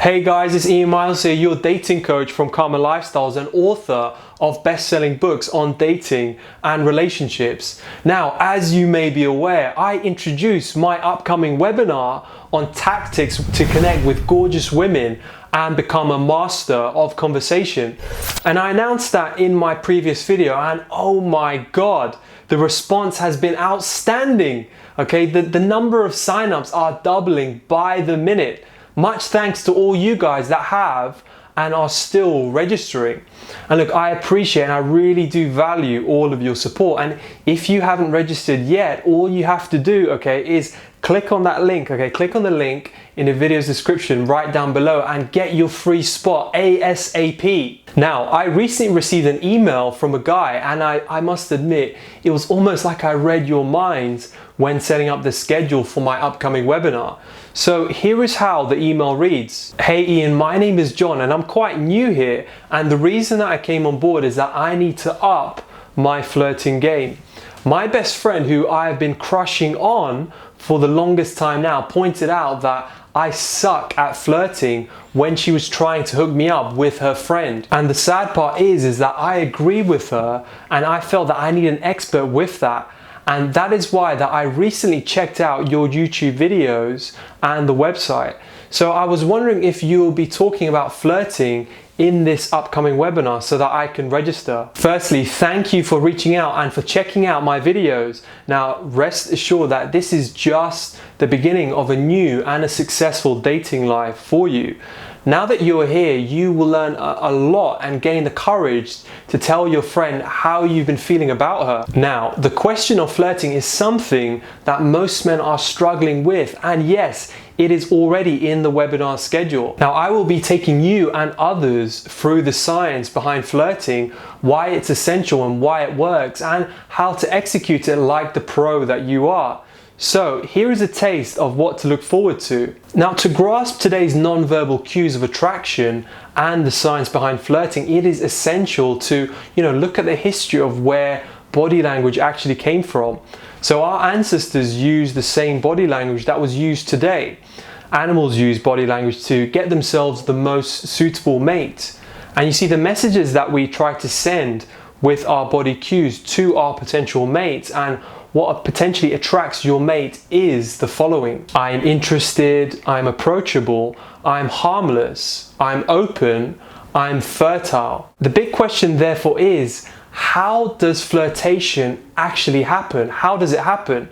Hey guys, it's Iain Myles here, your dating coach from Kamalifestyles and author of best-selling books on dating and relationships. Now, as you may be aware, I introduced my upcoming webinar on tactics to connect with gorgeous women and become a master of conversation. And I announced that in my previous video, and oh my God, the response has been outstanding. Okay, the number of signups are doubling by the minute. Much thanks to all you guys that have and are still registering. And look, I appreciate and I really do value all of your support. And if you haven't registered yet, all you have to do, okay, is click on that link, okay? Click on the link in the video's description right down below and get your free spot ASAP. Now, I recently received an email from a guy, and I must admit, it was almost like I read your minds when setting up the schedule for my upcoming webinar. So here is how the email reads. Hey Iain, my name is John and I'm quite new here, and the reason that I came on board is that I need to up my flirting game. My best friend, who I have been crushing on for the longest time now, pointed out that I suck at flirting when she was trying to hook me up with her friend. And the sad part is that I agree with her, and I felt that I need an expert with that. And that is why that I recently checked out your YouTube videos and the website. So I was wondering if you will be talking about flirting in this upcoming webinar so that I can register. Firstly, thank you for reaching out and for checking out my videos. Now, rest assured that this is just the beginning of a new and a successful dating life for you. Now that you're here, you will learn a lot and gain the courage to tell your friend how you've been feeling about her. Now, the question of flirting is something that most men are struggling with, and yes, it is already in the webinar schedule. Now, I will be taking you and others through the science behind flirting, why it's essential and why it works, and how to execute it like the pro that you are. So here is a taste of what to look forward to. Now, to grasp today's non-verbal cues of attraction and the science behind flirting, it is essential to, look at the history of where body language actually came from. So our ancestors used the same body language that was used today. Animals use body language to get themselves the most suitable mate. And you see, the messages that we try to send with our body cues to our potential mates and what potentially attracts your mate is the following. I'm interested, I'm approachable, I'm harmless, I'm open, I'm fertile. The big question therefore is, how does flirtation actually happen? How does it happen?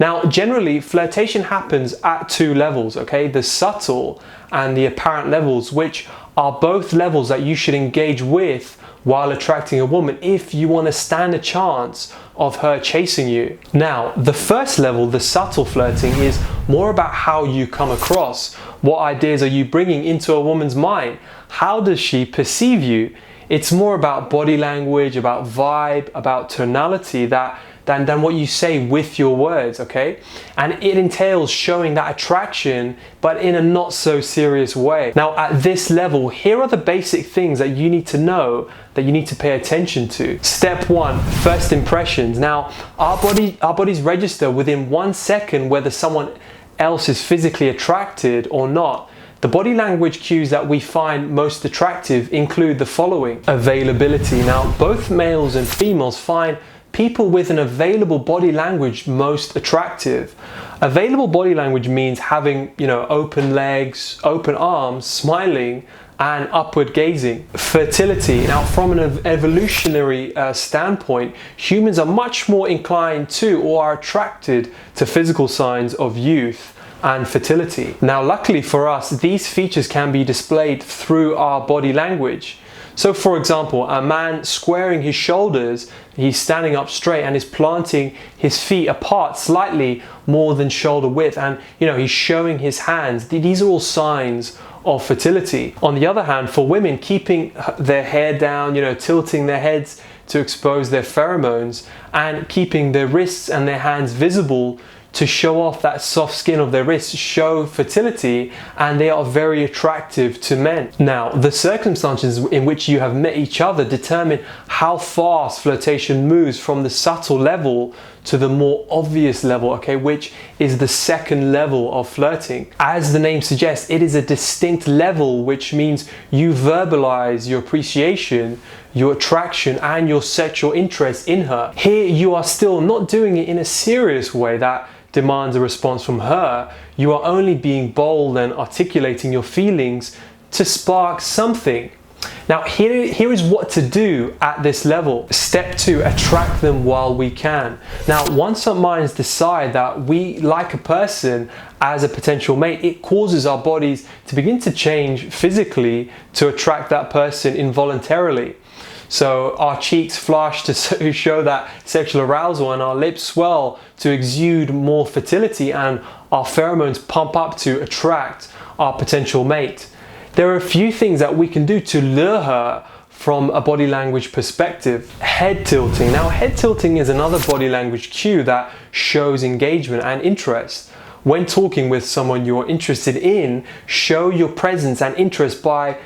Now, generally, flirtation happens at two levels, okay? The subtle and the apparent levels, which are both levels that you should engage with while attracting a woman if you want to stand a chance of her chasing you. Now, the first level, the subtle flirting, is more about how you come across. What ideas are you bringing into a woman's mind? How does she perceive you? It's more about body language, about vibe, about tonality than what you say with your words, okay? And it entails showing that attraction, but in a not so serious way. Now, at this level, here are the basic things that you need to know, that you need to pay attention to. Step one, first impressions. Now, our bodies register within 1 second whether someone else is physically attracted or not. The body language cues that we find most attractive include the following. Availability. Now, both males and females find people with an available body language most attractive. Available body language means having, open legs, open arms, smiling, and upward gazing. Fertility. Now, from an evolutionary standpoint, humans are much more inclined to or are attracted to physical signs of youth and fertility. Now, luckily for us, these features can be displayed through our body language. So for example, a man squaring his shoulders, he's standing up straight and is planting his feet apart slightly more than shoulder width, and he's showing his hands. These are all signs of fertility. On the other hand, for women, keeping their hair down, tilting their heads to expose their pheromones, and keeping their wrists and their hands visible to show off that soft skin of their wrists, show fertility, and they are very attractive to men. Now, the circumstances in which you have met each other determine how fast flirtation moves from the subtle level to the more obvious level, okay, which is the second level of flirting. As the name suggests, it is a distinct level, which means you verbalize your appreciation, your attraction, and your sexual interest in her. Here you are still not doing it in a serious way that demands a response from her. You are only being bold and articulating your feelings to spark something. Now here is what to do at this level. Step 2, attract them while we can. Now once our minds decide that we like a person as a potential mate, it causes our bodies to begin to change physically to attract that person involuntarily. So our cheeks flush to show that sexual arousal, and our lips swell to exude more fertility, and our pheromones pump up to attract our potential mate. There are a few things that we can do to lure her from a body language perspective. Head tilting. Now, head tilting is another body language cue that shows engagement and interest. When talking with someone you're interested in, show your presence and interest by,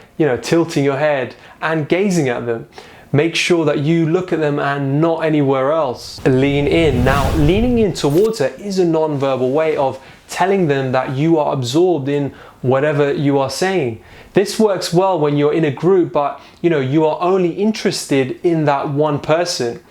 tilting your head and gazing at them. Make sure that you look at them and not anywhere else. Lean in. Now, leaning in towards her is a non-verbal way of telling them that you are absorbed in whatever you are saying. This works well when you're in a group, but you are only interested in that one person.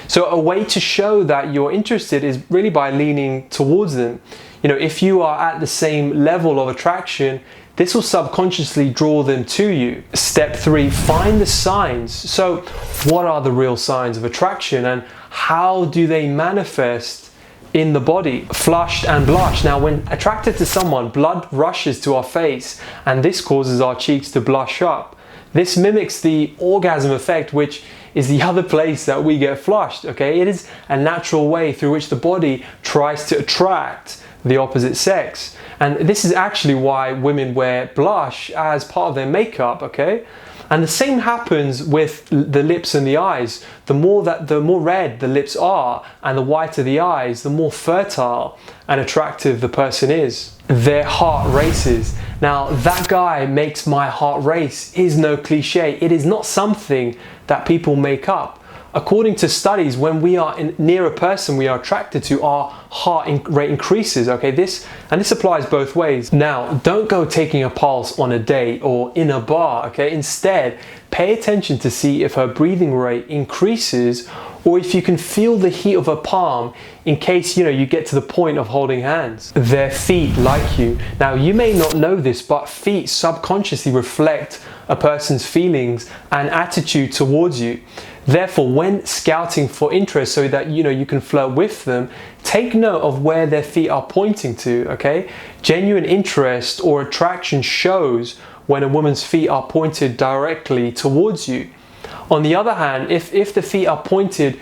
So a way to show that you're interested is really by leaning towards them. If you are at the same level of attraction, this will subconsciously draw them to you. Step 3, find the signs. So what are the real signs of attraction, and how do they manifest in the body? Flushed and blush. Now, when attracted to someone, blood rushes to our face, and this causes our cheeks to blush up. This mimics the orgasm effect, which is the other place that we get flushed, okay? It is a natural way through which the body tries to attract the opposite sex. And this is actually why women wear blush as part of their makeup, okay? And the same happens with the lips and the eyes. The more red the lips are and the whiter the eyes, the more fertile and attractive the person is. Their heart races. Now, that guy makes my heart race is no cliche. It is not something that people make up. According to studies, when we are near a person we are attracted to, our heart rate increases, okay? This applies both ways. Now, don't go taking a pulse on a date or in a bar, okay? Instead, pay attention to see if her breathing rate increases, or if you can feel the heat of her palm in case you get to the point of holding hands. Their feet like you. Now, you may not know this, but feet subconsciously reflect a person's feelings and attitude towards you. Therefore, when scouting for interest so that you can flirt with them, take note of where their feet are pointing to, okay? Genuine interest or attraction shows when a woman's feet are pointed directly towards you. On the other hand, if the feet are pointed,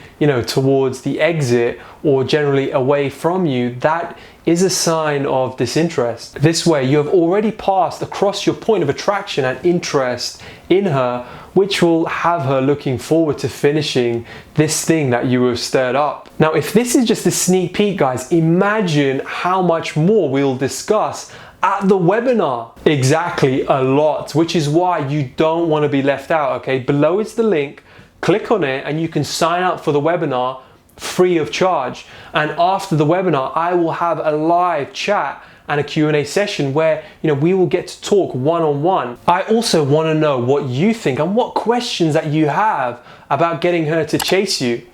towards the exit or generally away from you, that is a sign of disinterest. This way, you have already passed across your point of attraction and interest in her, which will have her looking forward to finishing this thing that you have stirred up. Now, if this is just a sneak peek, guys, imagine how much more we'll discuss at the webinar. Exactly, a lot, which is why you don't want to be left out, okay? Below is the link, click on it, and you can sign up for the webinar free of charge. And after the webinar, I will have a live chat and a Q&A session where we will get to talk one-on-one. I also want to know what you think and what questions that you have about getting her to chase you.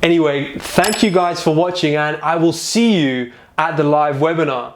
Anyway, thank you guys for watching, and I will see you at the live webinar.